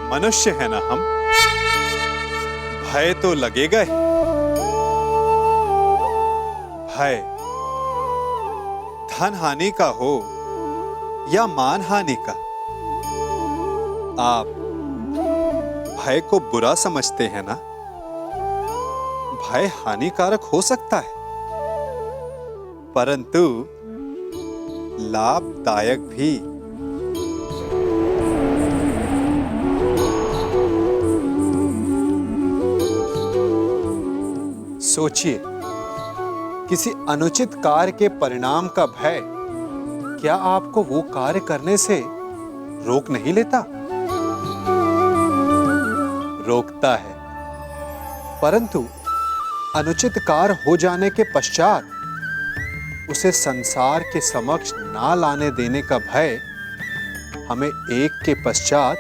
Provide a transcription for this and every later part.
मनुष्य है ना हम, भय तो लगेगा ही। भय धन हानि का हो या मान हानि का, आप भय को बुरा समझते हैं ना। भय हानिकारक हो सकता है, परंतु लाभदायक भी। सोचिए, किसी अनुचित कार्य के परिणाम का भय क्या आपको वो कार्य करने से रोक नहीं लेता? रोकता है, परंतु अनुचित कार्य हो जाने के पश्चात उसे संसार के समक्ष ना लाने देने का भय हमें एक के पश्चात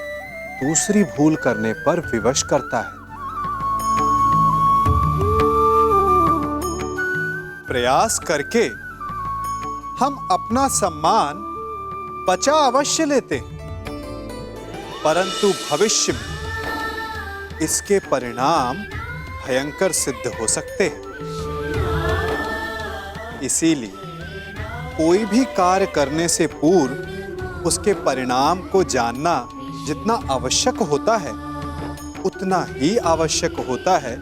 दूसरी भूल करने पर विवश करता है। प्रयास करके हम अपना सम्मान बचा अवश्य लेते हैं, परंतु भविष्य में इसके परिणाम भयंकर सिद्ध हो सकते हैं। इसीलिए कोई भी कार्य करने से पूर्व उसके परिणाम को जानना जितना आवश्यक होता है, उतना ही आवश्यक होता है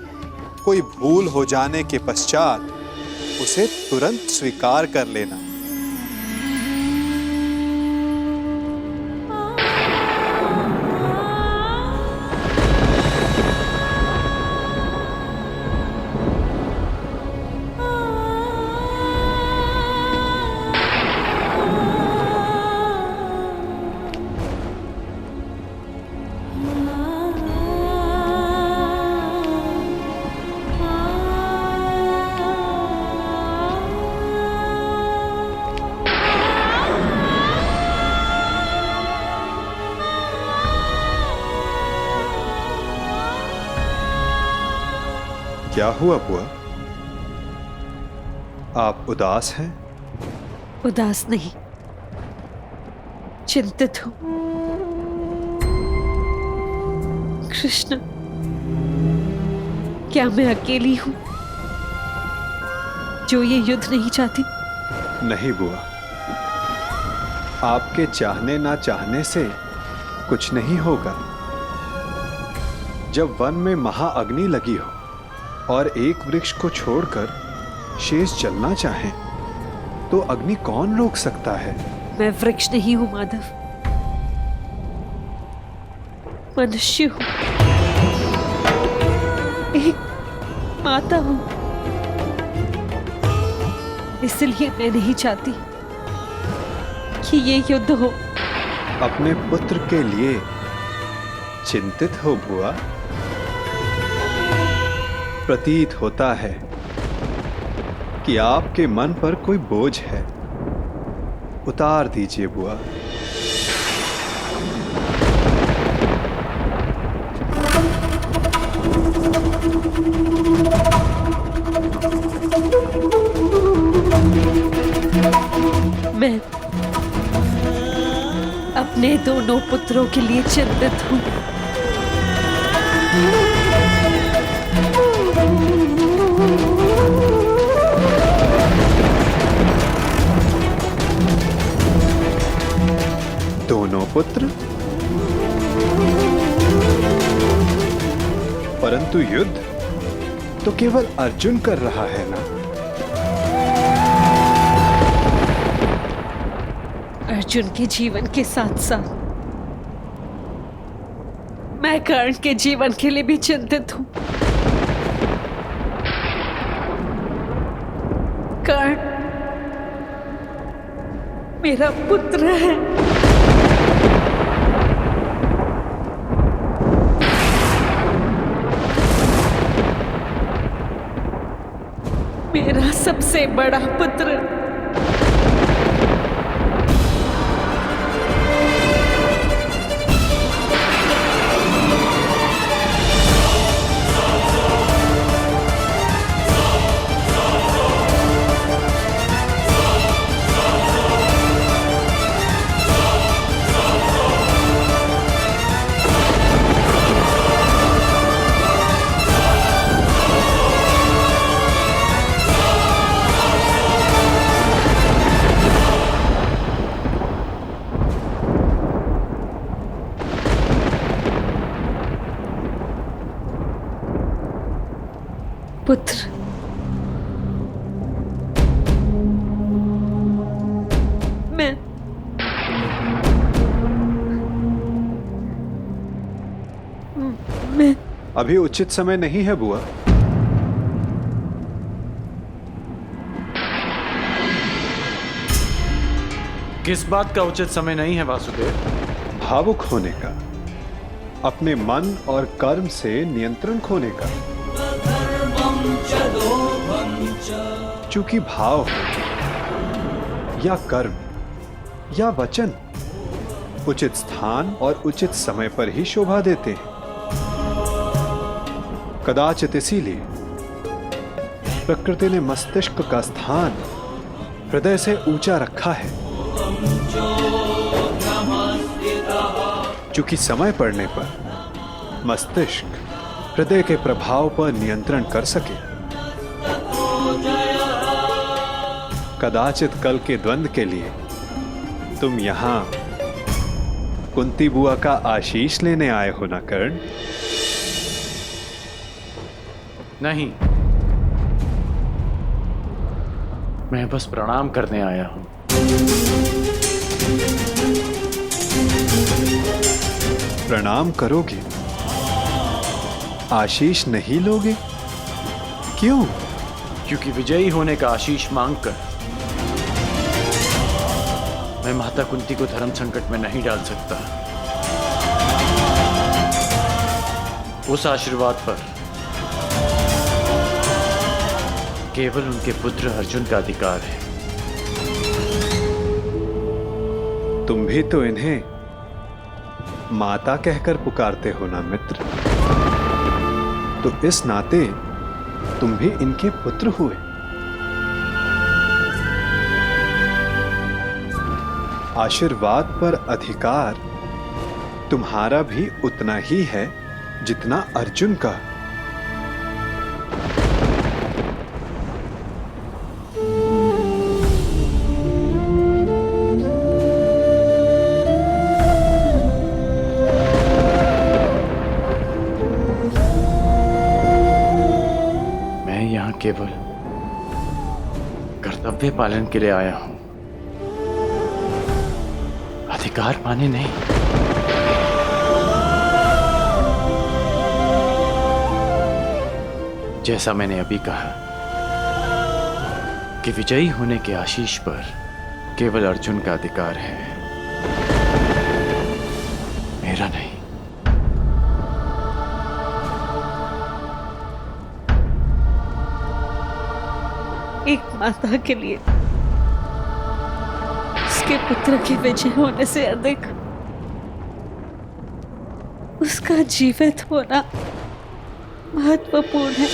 कोई भूल हो जाने के पश्चात उसे तुरंत स्वीकार कर लेना। क्या हुआ बुआ? आप उदास हैं? उदास नहीं, चिंतित हूं। कृष्ण, क्या मैं अकेली हूं जो ये युद्ध नहीं चाहती? नहीं बुआ, आपके चाहने ना चाहने से कुछ नहीं होगा। जब वन में महाअग्नि लगी हो और एक वृक्ष को छोड़कर शेष जलना चाहे, तो अग्नि कौन रोक सकता है? मैं वृक्ष नहीं हूं माधव, मनुष्य हूं, एक माता हूं। इसलिए मैं नहीं चाहती कि ये युद्ध हो। अपने पुत्र के लिए चिंतित हो बुआ? प्रतीत होता है कि आपके मन पर कोई बोझ है। उतार दीजिए बुआ। मैं अपने दोनों पुत्रों के लिए चिंतित हूं। दोनों पुत्र, परंतु युद्ध तो केवल अर्जुन कर रहा है ना? अर्जुन के जीवन के साथ साथ मैं कर्ण के जीवन के लिए भी चिंतित हूं। कर्ण मेरा पुत्र है। मेरा सबसे बड़ा पुत्र। पुत्र। मैं अभी उचित समय नहीं है बुआ। किस बात का उचित समय नहीं है वासुदेव? भावुक होने का, अपने मन और कर्म से नियंत्रण खोने का। चूंकि भाव हो या कर्म या वचन उचित स्थान और उचित समय पर ही शोभा देते हैं। कदाचित इसीलिए प्रकृति ने मस्तिष्क का स्थान हृदय से ऊंचा रखा है, चूंकि समय पड़ने पर मस्तिष्क हृदय के प्रभाव पर नियंत्रण कर सके। कदाचित कल के द्वंद्व के लिए तुम यहां कुंती बुआ का आशीष लेने आए हो ना कर्ण? नहीं, मैं बस प्रणाम करने आया हूं। प्रणाम करोगे, आशीष नहीं लोगे? क्यों? क्योंकि विजयी होने का आशीष मांगकर मैं माता कुंती को धर्म संकट में नहीं डाल सकता। उस आशीर्वाद पर केवल उनके पुत्र अर्जुन का अधिकार है। तुम भी तो इन्हें माता कहकर पुकारते हो ना मित्र, तो इस नाते तुम भी इनके पुत्र हुए। आशीर्वाद पर अधिकार तुम्हारा भी उतना ही है जितना अर्जुन का। मैं यहां केवल कर्तव्य पालन के लिए आया हूं, अधिकार पाने नहीं। जैसा मैंने अभी कहा कि विजयी होने के आशीष पर केवल अर्जुन का अधिकार है, मेरा नहीं। एक माता के लिए उसके पुत्र के विजय होने से अधिक उसका जीवित होना महत्वपूर्ण है।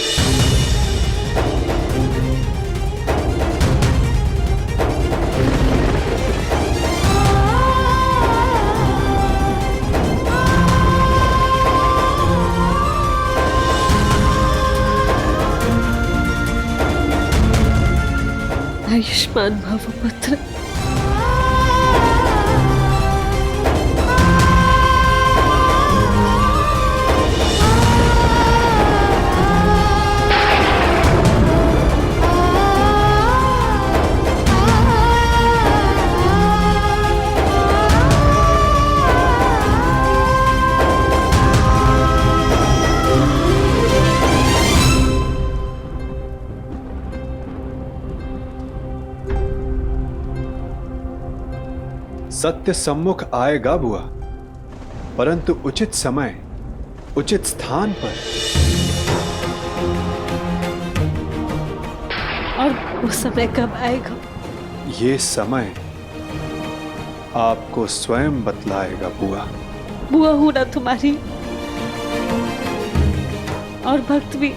आयुष्मान भव पुत्र। सत्य सम्मुख आएगा बुआ, परंतु उचित समय उचित स्थान पर। और वो समय कब आएगा? ये समय आपको स्वयं बतलाएगा बुआ। बुआ हूं ना तुम्हारी, और भक्त भी।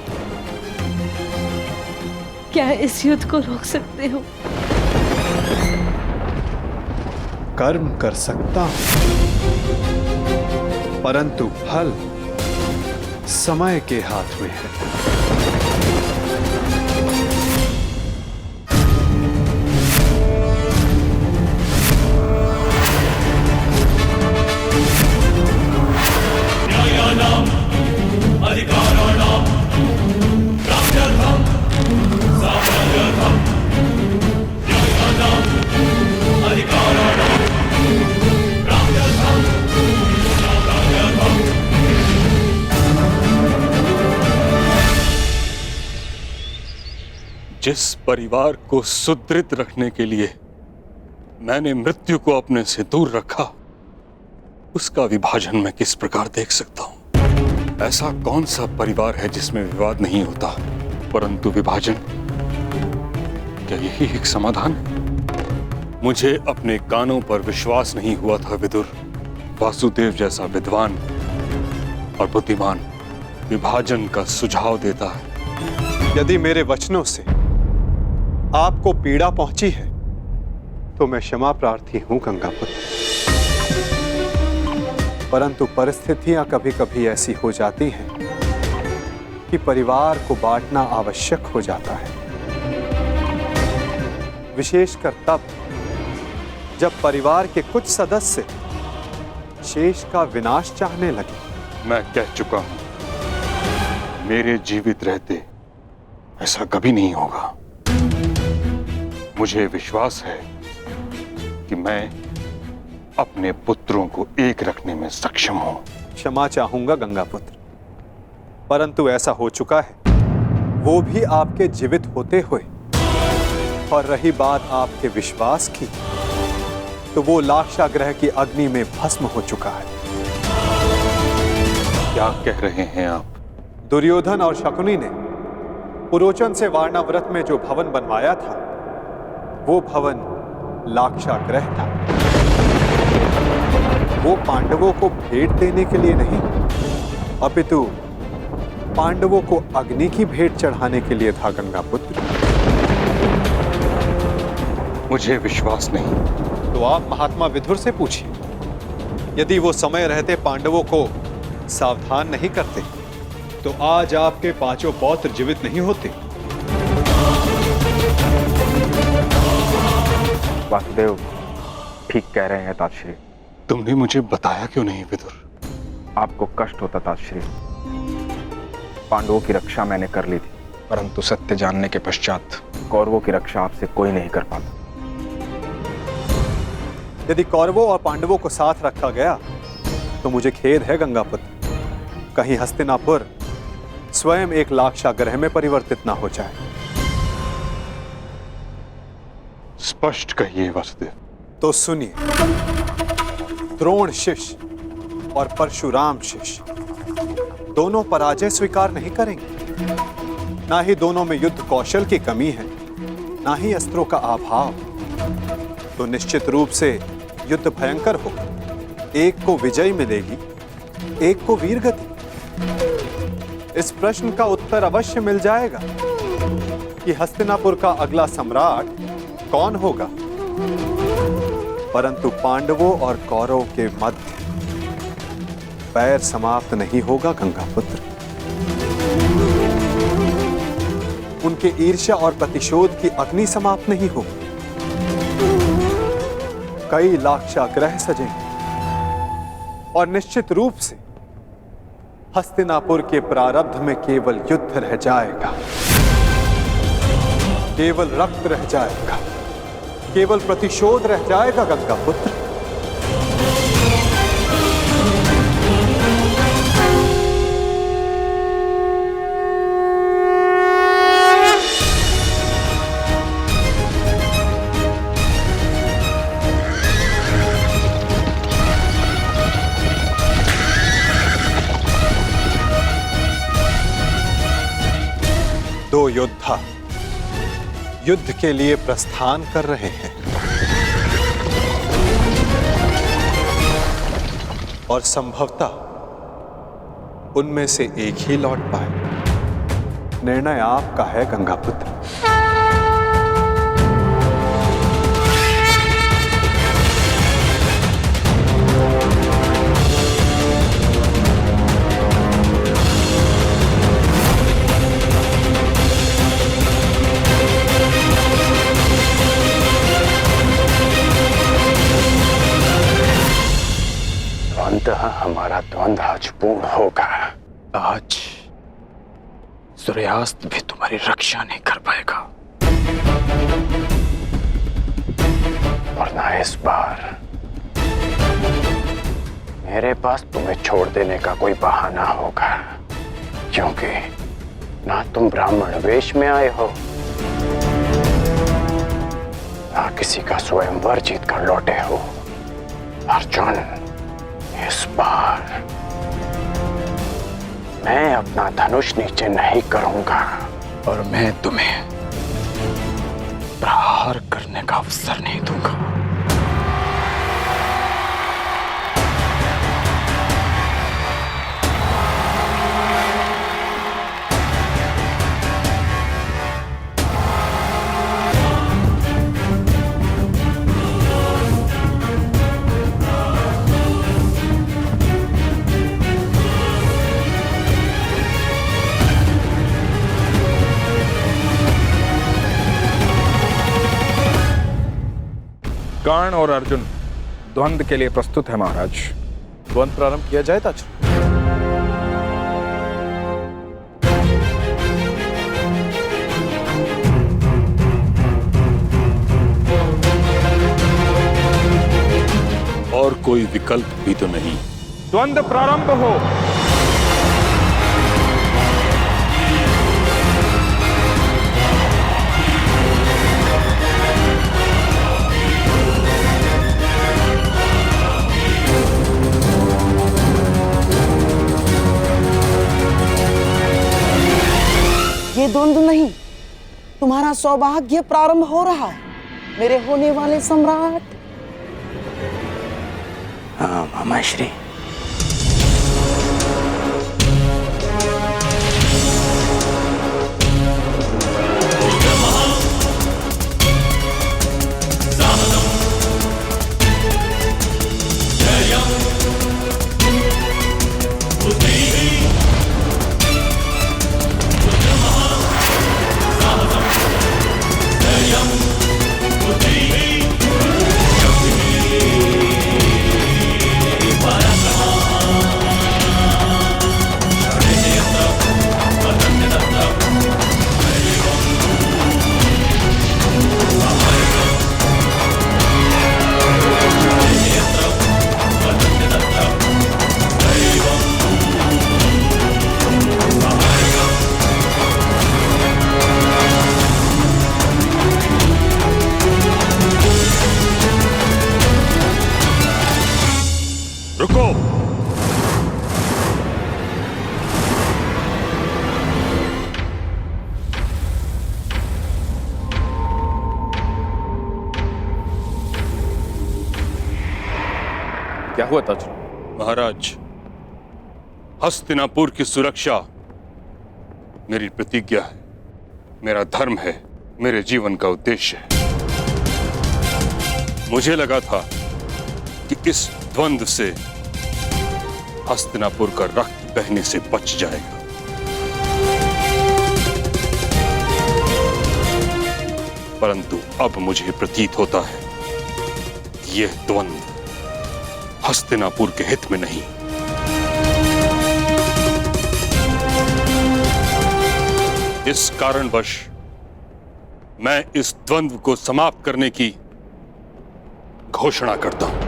क्या इस युद्ध को रोक सकते हो? कर्म कर सकता हूं, परंतु फल समय के हाथ में है। न्यायानाम् अधिकाराणाम् प्राप्त्यर्थम् जिस परिवार को सुदृढ़ रखने के लिए मैंने मृत्यु को अपने से दूर रखा, उसका विभाजन मैं किस प्रकार देख सकता हूं? ऐसा कौन सा परिवार है जिसमें विवाद नहीं होता, परंतु विभाजन? क्या यही एक समाधान है? मुझे अपने कानों पर विश्वास नहीं हुआ था विदुर। वासुदेव जैसा विद्वान और बुद्धिमान विभाजन का सुझाव देता है। यदि मेरे वचनों से आपको पीड़ा पहुंची है तो मैं क्षमा प्रार्थी हूं गंगापुत्र, परंतु परिस्थितियां कभी कभी ऐसी हो जाती हैं कि परिवार को बांटना आवश्यक हो जाता है, विशेषकर तब जब परिवार के कुछ सदस्य शेष का विनाश चाहने लगे। मैं कह चुका हूं, मेरे जीवित रहते ऐसा कभी नहीं होगा। मुझे विश्वास है कि मैं अपने पुत्रों को एक रखने में सक्षम हूं। क्षमा चाहूंगा गंगापुत्र, परंतु ऐसा हो चुका है, वो भी आपके जीवित होते हुए। और रही बात आपके विश्वास की, तो वो लाक्षागृह की अग्नि में भस्म हो चुका है। क्या कह रहे हैं आप? दुर्योधन और शकुनी ने पुरोचन से वारणाव्रत में जो भवन बनवाया था, वो भवन लाक्षागृह था। वो पांडवों को भेंट देने के लिए नहीं, अपितु पांडवों को अग्नि की भेंट चढ़ाने के लिए था गंगापुत्र। मुझे विश्वास नहीं। तो आप महात्मा विदुर से पूछिए, यदि वो समय रहते पांडवों को सावधान नहीं करते तो आज आपके पांचों पौत्र जीवित नहीं होते। वासुदेव ठीक कह रहे हैं तातश्री। तुमने मुझे बताया क्यों नहीं विदुर? आपको कष्ट होता तातश्री। पांडवों की रक्षा मैंने कर ली थी, परंतु सत्य जानने के पश्चात कौरवों की रक्षा आपसे कोई नहीं कर पाता। यदि कौरवों और पांडवों को साथ रखा गया तो मुझे खेद है गंगापुत्र, कहीं हस्तिनापुर स्वयं एक लाक्षागृह में परिवर्तित ना हो जाए। स्पष्ट कहिए वासुदेव। तो सुनिए, द्रोण शिष्य और परशुराम शिष्य दोनों पराजय स्वीकार नहीं करेंगे। ना ही दोनों में युद्ध कौशल की कमी है, ना ही अस्त्रों का अभाव। तो निश्चित रूप से युद्ध भयंकर हो, एक को विजय मिलेगी, एक को वीरगति। इस प्रश्न का उत्तर अवश्य मिल जाएगा कि हस्तिनापुर का अगला सम्राट कौन होगा, परंतु पांडवों और कौरवों के मध्य बैर समाप्त नहीं होगा गंगापुत्र। उनके ईर्ष्या और प्रतिशोध की अग्नि समाप्त नहीं होगी। कई लाक्षागृह सजेंगे और निश्चित रूप से हस्तिनापुर के प्रारब्ध में केवल युद्ध रह जाएगा, केवल रक्त रह जाएगा, केवल प्रतिशोध रह जाएगा गंगापुत्र। दो योद्धा युद्ध के लिए प्रस्थान कर रहे हैं और संभवतः उनमें से एक ही लौट पाए। निर्णय आपका है गंगापुत्र। हमारा द्वंद्व आज पूर्ण होगा। आज सूर्यास्त भी तुम्हारी रक्षा नहीं कर पाएगा। और ना इस बार मेरे पास तुम्हें छोड़ देने का कोई बहाना होगा, क्योंकि ना तुम ब्राह्मण वेश में आए हो ना किसी का स्वयंवर जीत कर लौटे हो। अर्जुन, इस बार मैं अपना धनुष नीचे नहीं करूंगा और मैं तुम्हें प्रहार करने का अवसर नहीं दूंगा। कर्ण और अर्जुन द्वंद्व के लिए प्रस्तुत है महाराज। द्वंद्व प्रारंभ किया जाए ताज। और कोई विकल्प भी तो नहीं। द्वंद्व प्रारंभ हो। ये द्वंद्व नहीं, तुम्हारा सौभाग्य प्रारंभ हो रहा है मेरे होने वाले सम्राट। हाँ मामा श्री। रुको। क्या हुआ ताज? महाराज, हस्तिनापुर की सुरक्षा मेरी प्रतिज्ञा है, मेरा धर्म है, मेरे जीवन का उद्देश्य है। मुझे लगा था कि इस द्वंद्व से हस्तिनापुर का रक्त बहने से बच जाएगा, परंतु अब मुझे प्रतीत होता है कि यह द्वंद्व हस्तिनापुर के हित में नहीं। इस कारणवश मैं इस द्वंद्व को समाप्त करने की घोषणा करता हूं।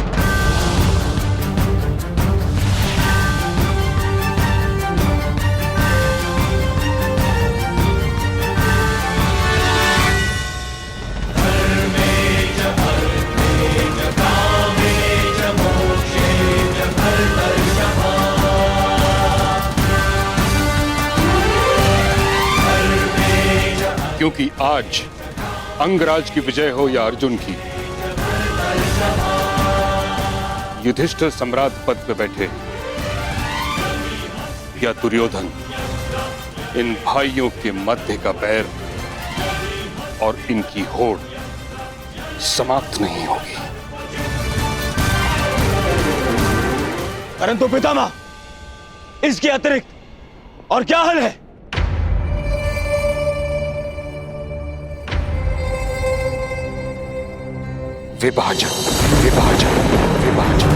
क्योंकि आज अंगराज की विजय हो या अर्जुन की, युधिष्ठिर सम्राट पद पर बैठे या दुर्योधन, इन भाइयों के मध्य का बैर और इनकी होड़ समाप्त नहीं होगी। परंतु पितामह, इसके अतिरिक्त और क्या हल है? विभाजन, विभाजन, विभाजन।